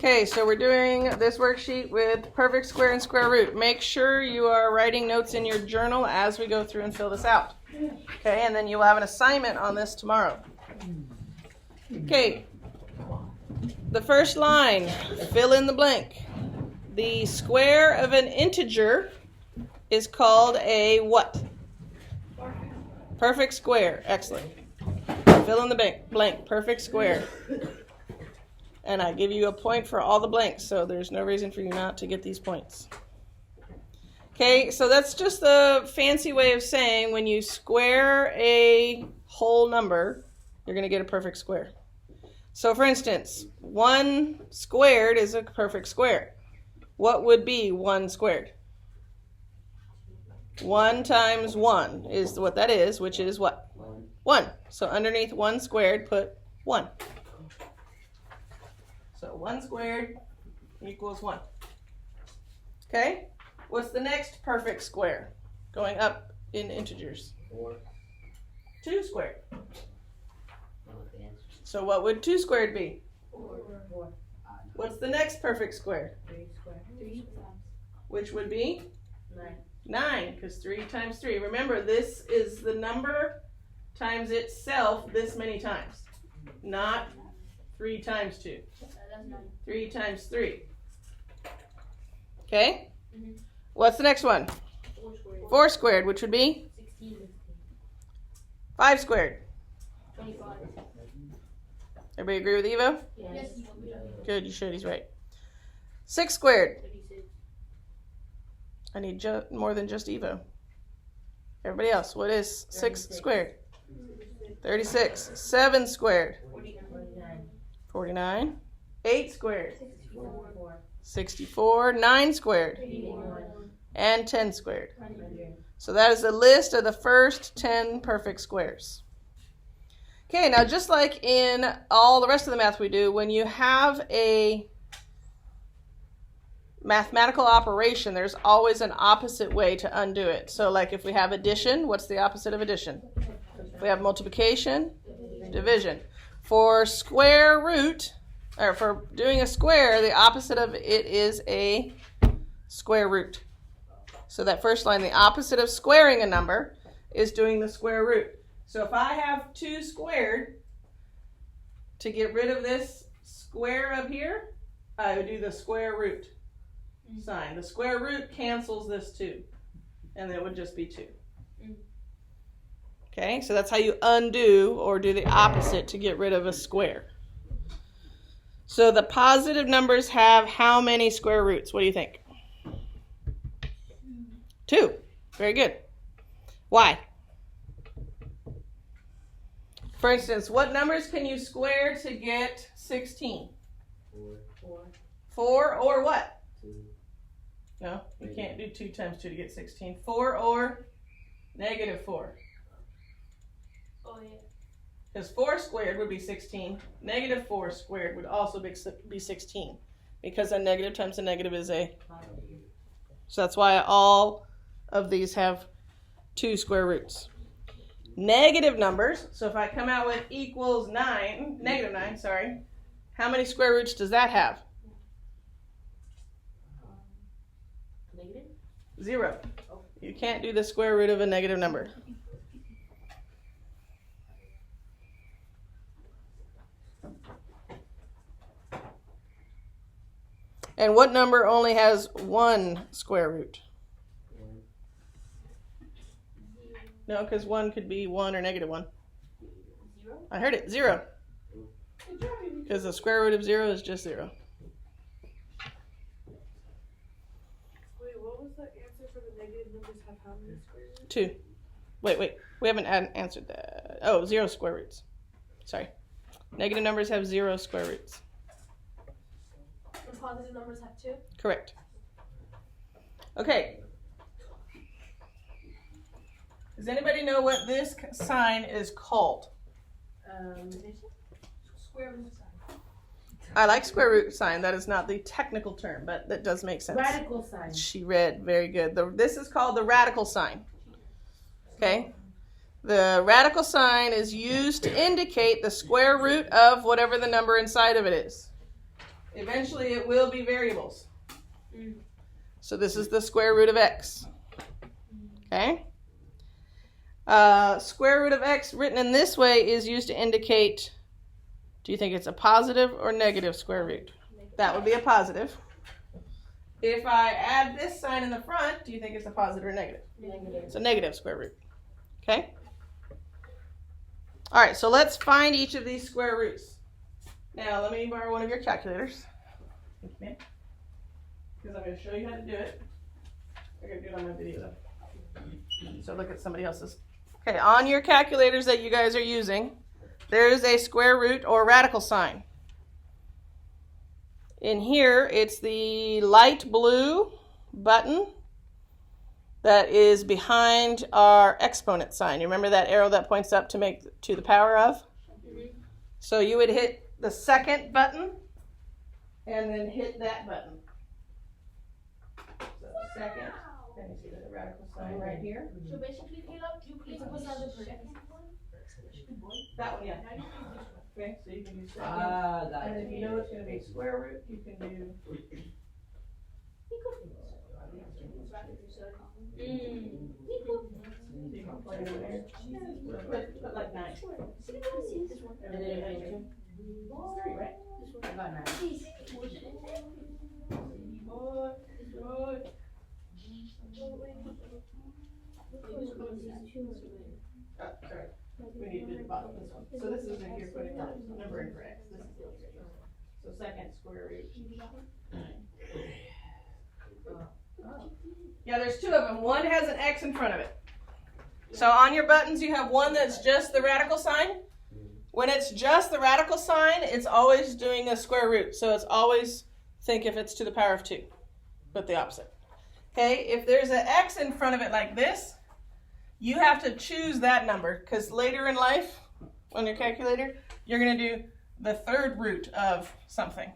Okay, so we're doing this worksheet with perfect square and square root. Make sure you are writing notes in your journal as we go through and fill this out. Okay, and then you will have an assignment on this tomorrow. Okay, the first line, fill in the blank. The square of an integer is called a what? Perfect square. Excellent. Fill in the blank. Perfect square. And I give you a point for all the blanks, so there's no reason for you not to get these points. Okay, so that's just the fancy way of saying when you square a whole number, you're going to get a perfect square. So for instance, 1 squared is a perfect square. What would be 1 squared? 1 times 1 is what that is, which is what? 1. So underneath 1 squared, put 1. So 1 squared equals 1. Okay? What's the next perfect square? Going up in integers. 4. 2 squared. So what would 2 squared be? 4. What's the next perfect square? 3 squared. 3 Which would be? 9. 9, because 3 times 3. Remember, this is the number times itself this many times. Not 3 times 2. 3 times 3. Okay? Mm-hmm. What's the next one? 4 squared. 4 squared, which would be? 16. 5 squared. 25. Everybody agree with Evo? Yes. Good, you should. He's right. 6 squared. 36. I need more than just Evo. Everybody else, what is 6 36. squared? 36. 7 squared. 49. 49. 8 squared. 64. 64. 9 squared. 81. And 10 squared. 100. So that is the list of the first 10 perfect squares. Okay, now just like in all the rest of the math we do, when you have a mathematical operation, there's always an opposite way to undo it. So like if we have addition, what's the opposite of addition? If we have multiplication, division. For square root, or for doing a square, the opposite of it is a square root. So that first line, the opposite of squaring a number is doing the square root. So if I have 2 squared, to get rid of this square up here, I would do the square root sign. The square root cancels this 2, and then it would just be 2. Okay, so that's how you undo or do the opposite to get rid of a square. So the positive numbers have how many square roots? What do you think? 2. Very good. Why? For instance, what numbers can you square to get 16? 4. 4 or what? 2. No, you can't do 2 times 2 to get 16. 4 or negative 4. Oh, yeah. Because 4 squared would be 16. Negative 4 squared would also be 16. Because a negative times a negative is a... So that's why all of these have 2 square roots. Negative numbers, so if I come out with equals 9, negative 9, sorry, how many square roots does that have? Negative? 0. You can't do the square root of a negative number. And what number only has 1 square root? No, because 1 could be 1 or negative 1. 0? I heard it, 0. Because the square root of 0 is just 0. Wait, what was the answer for the negative numbers have how many square roots? 2. Wait. We haven't answered that. Oh, 0 square roots. Sorry. Negative numbers have 0 square roots. And positive numbers have 2? Correct. Okay. Does anybody know what this sign is called? Square root sign. I like square root sign. That is not the technical term, but that does make sense. Radical sign. She read. Very good. This is called the radical sign. Okay? The radical sign is used to indicate the square root of whatever the number inside of it is. Eventually it will be variables. So this is the square root of x. Okay? Square root of x written in this way is used to indicate, do you think it's a positive or negative square root? That would be a positive. If I add this sign in the front, do you think it's a positive or negative? Negative. It's a negative square root. Okay? All right, so let's find each of these square roots. Now, let me borrow one of your calculators. Because I'm going to show you how to do it. I'm going to do it on my video, though. So look at somebody else's. Okay, on your calculators that you guys are using, there's a square root or radical sign. In here, it's the light blue button that is behind our exponent sign. You remember that arrow that points up to make to the power of? So you would hit the second button and then hit that button. So second, then you see the radical sign right here. So basically, you click on the second one. That one, yeah. Okay, so you can use that. Got And if you know it's going to be square root, you can do. So you can play in there. Put like 9. And then if I do, 3, right? I got 9. Good. Oh, sorry. We need to do the bottom of this one. So this is if you're putting the number in for x. This is the x. So second square root. Yeah, there's two of them. One has an x in front of it. So on your buttons, you have one that's just the radical sign. When it's just the radical sign, it's always doing a square root. So it's always think if it's to the power of 2, but the opposite. Okay, if there's an x in front of it like this, you have to choose that number because later in life, on your calculator, you're going to do the third root of something.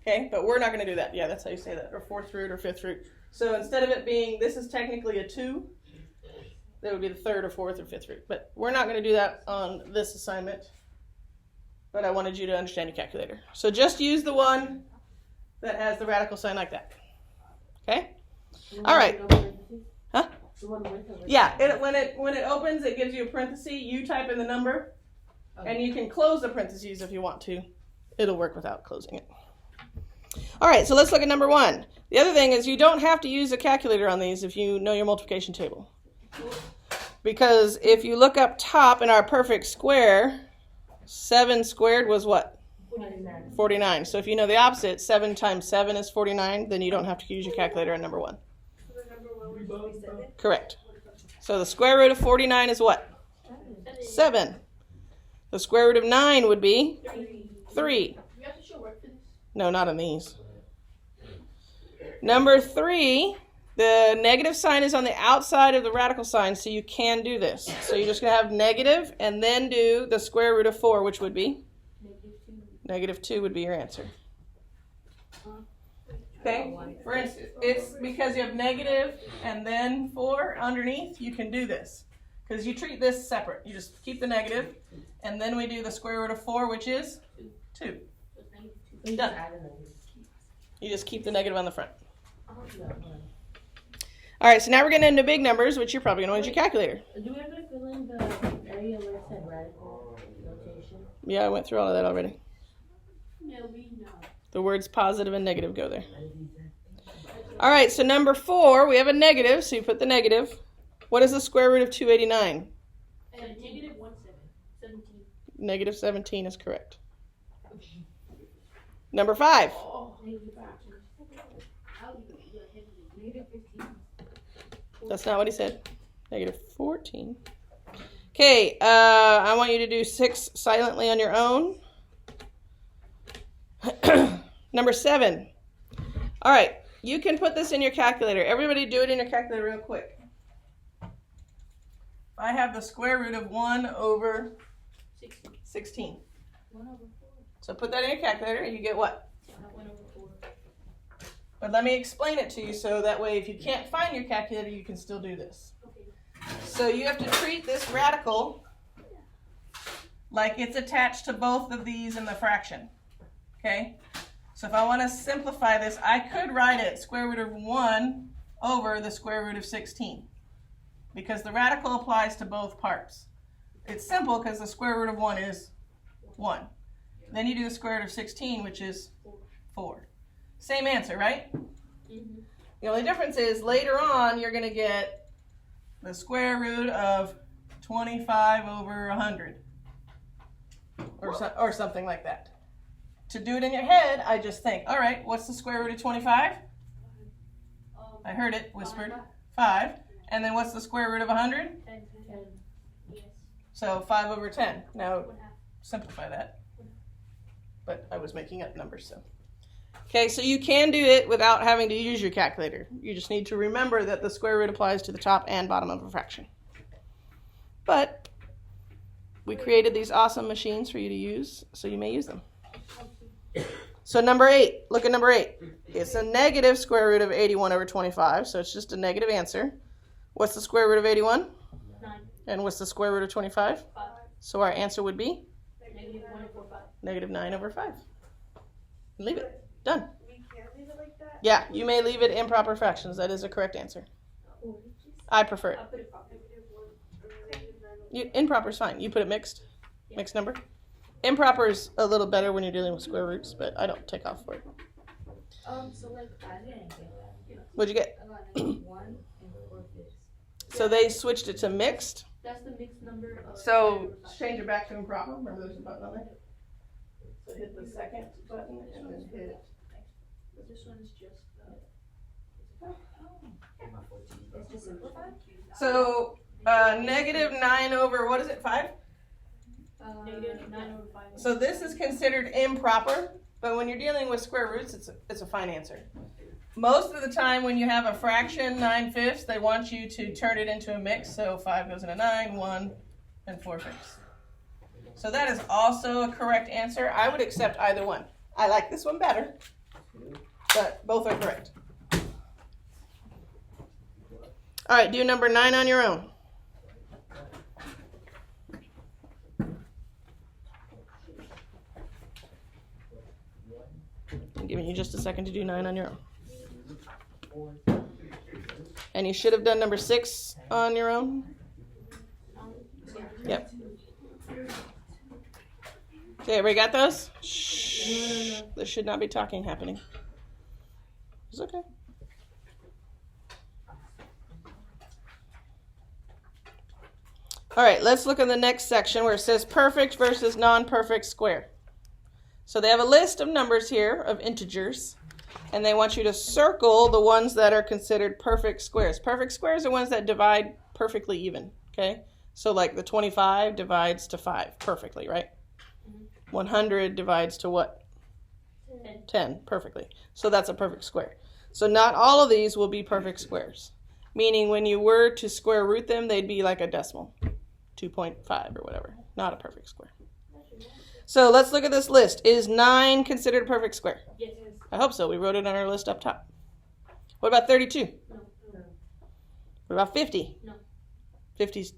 Okay, but we're not going to do that. Yeah, that's how you say that, or fourth root or fifth root. So instead of it being, this is technically a 2, that would be the third or fourth or fifth root. But we're not going to do that on this assignment. But I wanted you to understand your calculator. So just use the one that has the radical sign like that. Okay? All right. Huh? Yeah, when it opens, it gives you a parenthesis. You type in the number, and you can close the parentheses if you want to. It'll work without closing it. All right, so let's look at number 1. The other thing is you don't have to use a calculator on these if you know your multiplication table. Because if you look up top in our perfect square, 7 squared was what? 49. So if you know the opposite, 7 times 7 is 49, then you don't have to use your calculator on number 1. So the number 1 would just be 7? Correct. So the square root of 49 is what? 7. The square root of 9 would be 3. We have to show work for this. No, not on these. Number 3, the negative sign is on the outside of the radical sign, so you can do this. So you're just going to have negative and then do the square root of 4, which would be? Negative 2 would be your answer. Okay? For instance, it's because you have negative and then 4 underneath, you can do this. Because you treat this separate. You just keep the negative, and then we do the square root of 4, which is 2. Done. You just keep the negative on the front. All right, so now we're getting into big numbers, which you're probably going to use your calculator. Do we have to fill in the area where it said radical notation? Yeah, I went through all of that already. No, we know. The words positive and negative go there. All right, so number 4, we have a negative, so you put the negative. What is the square root of 289? Negative 17. Negative 17 is correct. Number 5. That's not what he said. Negative 14. Okay, I want you to do 6 silently on your own. Number 7. All right, you can put this in your calculator. Everybody do it in your calculator real quick. I have the square root of 1 over 16. 1 over 4. So put that in your calculator and you get what? 1 over 4. But let me explain it to you so that way if you can't find your calculator, you can still do this. Okay. So you have to treat this radical like it's attached to both of these in the fraction. Okay? So if I want to simplify this, I could write it square root of 1 over the square root of 16 because the radical applies to both parts. It's simple because the square root of 1 is 1. Then you do the square root of 16, which is 4. Same answer, right? Mm-hmm. The only difference is later on you're going to get the square root of 25 over 100 or something like that. To do it in your head, I just think, all right, what's the square root of 25? I heard it whispered. 5. And then what's the square root of 100? 10. Yes. So 5 over 10. Now 1/2. simplify that. But I was making up numbers, so. Okay, so you can do it without having to use your calculator. You just need to remember that the square root applies to the top and bottom of a fraction. But we created these awesome machines for you to use, so you may use them. So number 8, look at number 8. It's a negative square root of 81 over 25, so it's just a negative answer. What's the square root of 81? 9. And what's the square root of 25? 5. So our answer would be Negative 1 over 5. negative 9 over 5. Leave it. Done. We can't leave it like that? Yeah, you may leave it improper fractions. That is a correct answer. I prefer it. I'll put it properly. Improper is fine. You put it mixed number. Improper is a little better when you're dealing with square roots, but I don't take off for it. So like, I didn't get that. What'd you get? I got negative 1 and 4/5. So they switched it to mixed. That's the mixed number of. So change it back to improper. Remember there's a button on there? So hit the second button and then hit. This one is just. It's just simplified? So negative 9 over, what is it, 5? Negative 9 over 5. So this is considered improper, but when you're dealing with square roots, it's a fine answer. Most of the time when you have a fraction, 9/5, they want you to turn it into a mix. So 5 goes into 9, 1, and 4/5. So that is also a correct answer. I would accept either one. I like this one better, but both are correct. All right, do number 9 on your own. I'm giving you just a second to do 9 on your own. And you should have done number 6 on your own. Yep. Okay, everybody got those? Shh. There should not be talking happening. It's okay. All right, let's look at the next section where it says perfect versus non-perfect square. So they have a list of numbers here of integers, and they want you to circle the ones that are considered perfect squares. Perfect squares are ones that divide perfectly even, okay? So like the 25 divides to 5 perfectly, right? 100 divides to what? 10 perfectly. So that's a perfect square. So not all of these will be perfect squares, meaning when you were to square root them, they'd be like a decimal, 2.5 or whatever, not a perfect square. So let's look at this list. Is 9 considered a perfect square? Yes. I hope so. We wrote it on our list up top. What about 32? No. What about 50? No. 50's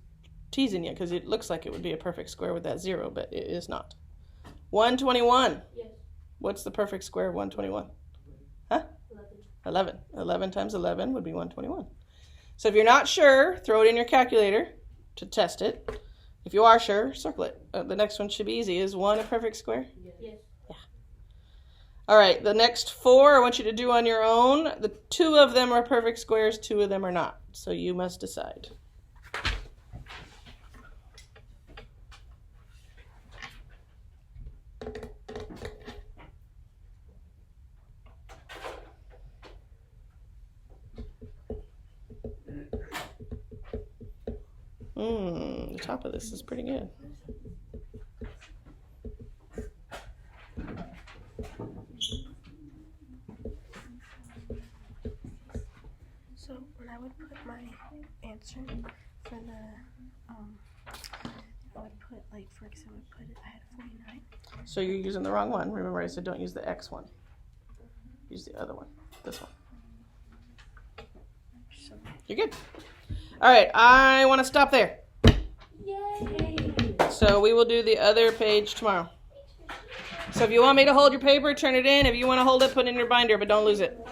teasing you because it looks like it would be a perfect square with that 0, but it is not. 121. Yes. What's the perfect square of 121? Huh? 11. 11 times 11 would be 121. So if you're not sure, throw it in your calculator to test it. If you are sure, circle it. The next one should be easy. Is 1 a perfect square? Yes. All right, the next 4 I want you to do on your own. The 2 of them are perfect squares, 2 of them are not. So you must decide. The top of this is pretty good. So when I would put my answer for the, I would put like, for example, I had 49. So you're using the wrong one. Remember I said don't use the X one. Use the other one, this one. So You're good. All right, I want to stop there. Yay! So we will do the other page tomorrow. So if you want me to hold your paper, turn it in. If you want to hold it, put it in your binder, but don't lose it.